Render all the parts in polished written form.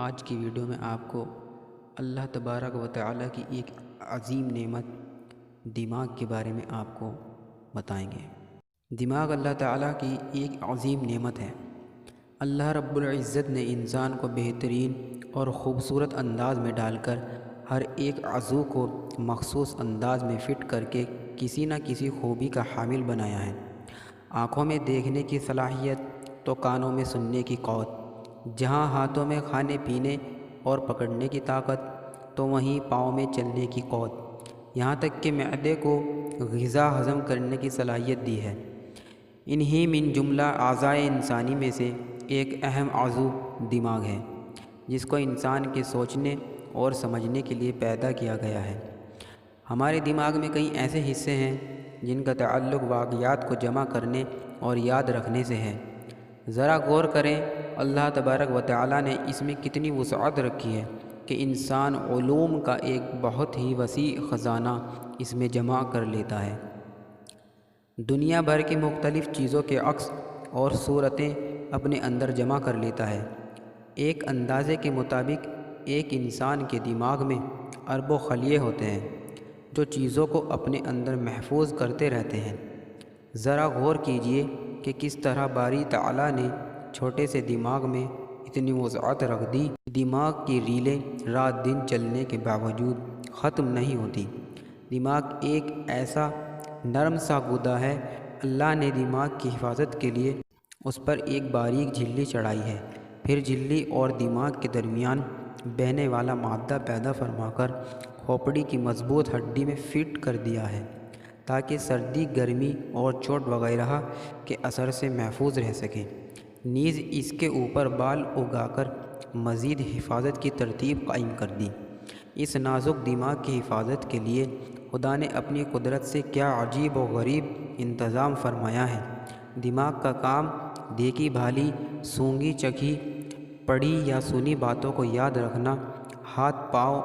آج کی ویڈیو میں آپ کو اللہ تبارک و تعالی کی ایک عظیم نعمت دماغ کے بارے میں آپ کو بتائیں گے۔ دماغ اللہ تعالیٰ کی ایک عظیم نعمت ہے۔ اللہ رب العزت نے انسان کو بہترین اور خوبصورت انداز میں ڈال کر ہر ایک عضو کو مخصوص انداز میں فٹ کر کے کسی نہ کسی خوبی کا حامل بنایا ہے۔ آنکھوں میں دیکھنے کی صلاحیت تو کانوں میں سننے کی قوت، جہاں ہاتھوں میں کھانے پینے اور پکڑنے کی طاقت تو وہیں پاؤں میں چلنے کی قوت، یہاں تک کہ معدے کو غذا ہضم کرنے کی صلاحیت دی ہے۔ انہی من جملہ اعضائے انسانی میں سے ایک اہم عضو دماغ ہے، جس کو انسان کے سوچنے اور سمجھنے کے لیے پیدا کیا گیا ہے۔ ہمارے دماغ میں کئی ایسے حصے ہیں جن کا تعلق واقعات کو جمع کرنے اور یاد رکھنے سے ہے۔ ذرا غور کریں، اللہ تبارک و تعالیٰ نے اس میں کتنی وسعت رکھی ہے کہ انسان علوم کا ایک بہت ہی وسیع خزانہ اس میں جمع کر لیتا ہے۔ دنیا بھر کی مختلف چیزوں کے عکس اور صورتیں اپنے اندر جمع کر لیتا ہے۔ ایک اندازے کے مطابق ایک انسان کے دماغ میں اربوں خلیے ہوتے ہیں جو چیزوں کو اپنے اندر محفوظ کرتے رہتے ہیں۔ ذرا غور کیجئے کہ کس طرح باری تعالیٰ نے چھوٹے سے دماغ میں اتنی وسعت رکھ دی۔ دماغ کی ریلیں رات دن چلنے کے باوجود ختم نہیں ہوتی۔ دماغ ایک ایسا نرم سا گودا ہے، اللہ نے دماغ کی حفاظت کے لیے اس پر ایک باریک جھلی چڑھائی ہے، پھر جھلی اور دماغ کے درمیان بہنے والا مادہ پیدا فرما کر کھوپڑی کی مضبوط ہڈی میں فٹ کر دیا ہے تاکہ سردی، گرمی اور چوٹ وغیرہ کے اثر سے محفوظ رہ سکے۔ نیز اس کے اوپر بال اگا کر مزید حفاظت کی ترتیب قائم کر دی۔ اس نازک دماغ کی حفاظت کے لیے خدا نے اپنی قدرت سے کیا عجیب و غریب انتظام فرمایا ہے۔ دماغ کا کام دیکھی بھالی، سونگھی چکھی پڑھی یا سنی باتوں کو یاد رکھنا، ہاتھ پاؤں،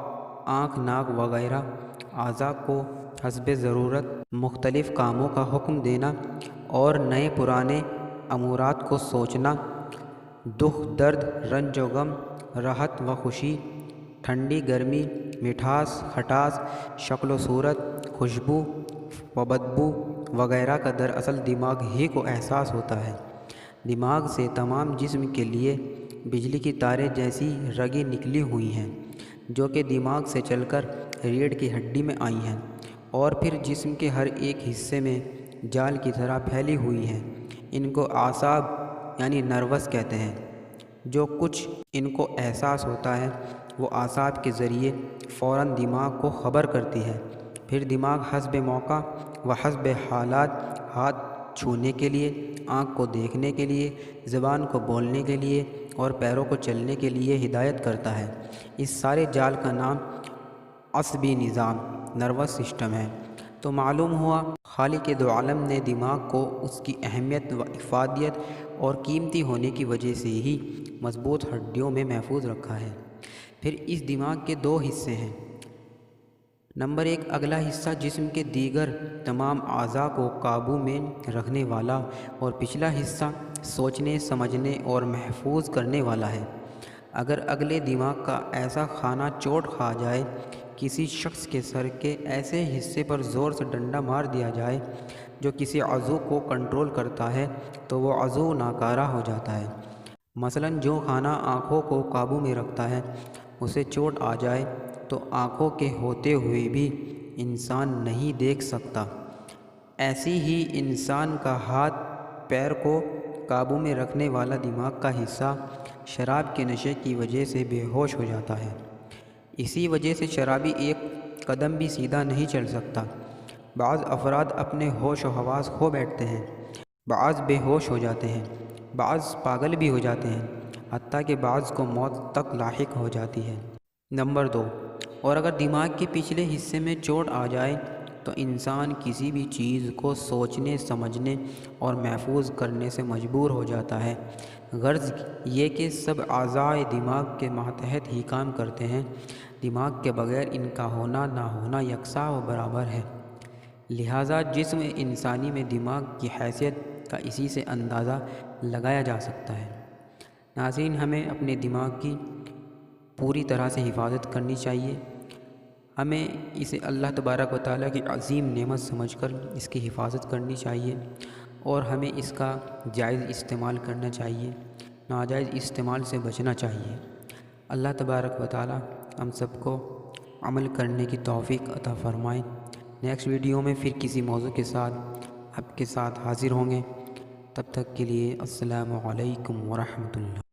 آنکھ ناک وغیرہ اعضاء کو حسب ضرورت مختلف کاموں کا حکم دینا اور نئے پرانے امورات کو سوچنا، دکھ درد، رنج و غم، راحت و خوشی، ٹھنڈی گرمی، مٹھاس کھٹاس، شکل و صورت، خوشبو و بدبو وغیرہ کا دراصل دماغ ہی کو احساس ہوتا ہے۔ دماغ سے تمام جسم کے لیے بجلی کی تاریں جیسی رگیں نکلی ہوئی ہیں جو کہ دماغ سے چل کر ریڑھ کی ہڈی میں آئی ہیں اور پھر جسم کے ہر ایک حصے میں جال کی طرح پھیلی ہوئی ہیں۔ ان کو اعصاب یعنی نروس کہتے ہیں۔ جو کچھ ان کو احساس ہوتا ہے وہ اعصاب کے ذریعے فوراً دماغ کو خبر کرتی ہے، پھر دماغ حسب موقع و حسب حالات ہاتھ چھونے کے لیے، آنکھ کو دیکھنے کے لیے، زبان کو بولنے کے لیے اور پیروں کو چلنے کے لیے ہدایت کرتا ہے۔ اس سارے جال کا نام عصبی نظام نروس سسٹم ہے۔ تو معلوم ہوا خالق دو عالم نے دماغ کو اس کی اہمیت و افادیت اور قیمتی ہونے کی وجہ سے ہی مضبوط ہڈیوں میں محفوظ رکھا ہے۔ پھر اس دماغ کے دو حصے ہیں۔ نمبر ایک، اگلا حصہ جسم کے دیگر تمام اعضاء کو قابو میں رکھنے والا، اور پچھلا حصہ سوچنے، سمجھنے اور محفوظ کرنے والا ہے۔ اگر اگلے دماغ کا ایسا کھانا چوٹ کھا جائے، کسی شخص کے سر کے ایسے حصے پر زور سے ڈنڈا مار دیا جائے جو کسی عضو کو کنٹرول کرتا ہے تو وہ عضو ناکارہ ہو جاتا ہے۔ مثلاً جو کھانا آنکھوں کو قابو میں رکھتا ہے اسے چوٹ آ جائے تو آنکھوں کے ہوتے ہوئے بھی انسان نہیں دیکھ سکتا۔ ایسی ہی انسان کا ہاتھ پیر کو قابو میں رکھنے والا دماغ کا حصہ شراب کے نشے کی وجہ سے بے ہوش ہو جاتا ہے۔ اسی وجہ سے شرابی ایک قدم بھی سیدھا نہیں چل سکتا۔ بعض افراد اپنے ہوش و حواس کھو بیٹھتے ہیں، بعض بے ہوش ہو جاتے ہیں، بعض پاگل بھی ہو جاتے ہیں، حتیٰ کہ بعض کو موت تک لاحق ہو جاتی ہے۔ نمبر دو، اور اگر دماغ کے پچھلے حصے میں چوٹ آ جائے تو انسان کسی بھی چیز کو سوچنے، سمجھنے اور محفوظ کرنے سے مجبور ہو جاتا ہے۔ غرض یہ کہ سب اعضائے دماغ کے ماتحت ہی کام کرتے ہیں۔ دماغ کے بغیر ان کا ہونا نہ ہونا یکساں و برابر ہے۔ لہٰذا جسم انسانی میں دماغ کی حیثیت کا اسی سے اندازہ لگایا جا سکتا ہے۔ ناظرین، ہمیں اپنے دماغ کی پوری طرح سے حفاظت کرنی چاہیے۔ ہمیں اسے اللہ تبارک و تعالیٰ کی عظیم نعمت سمجھ کر اس کی حفاظت کرنی چاہیے، اور ہمیں اس کا جائز استعمال کرنا چاہیے، ناجائز استعمال سے بچنا چاہیے۔ اللہ تبارک و تعالیٰ ہم سب کو عمل کرنے کی توفیق عطا فرمائے۔ نیکسٹ ویڈیو میں پھر کسی موضوع کے ساتھ آپ کے ساتھ حاضر ہوں گے۔ تب تک کے لیے السلام علیکم ورحمۃ اللہ۔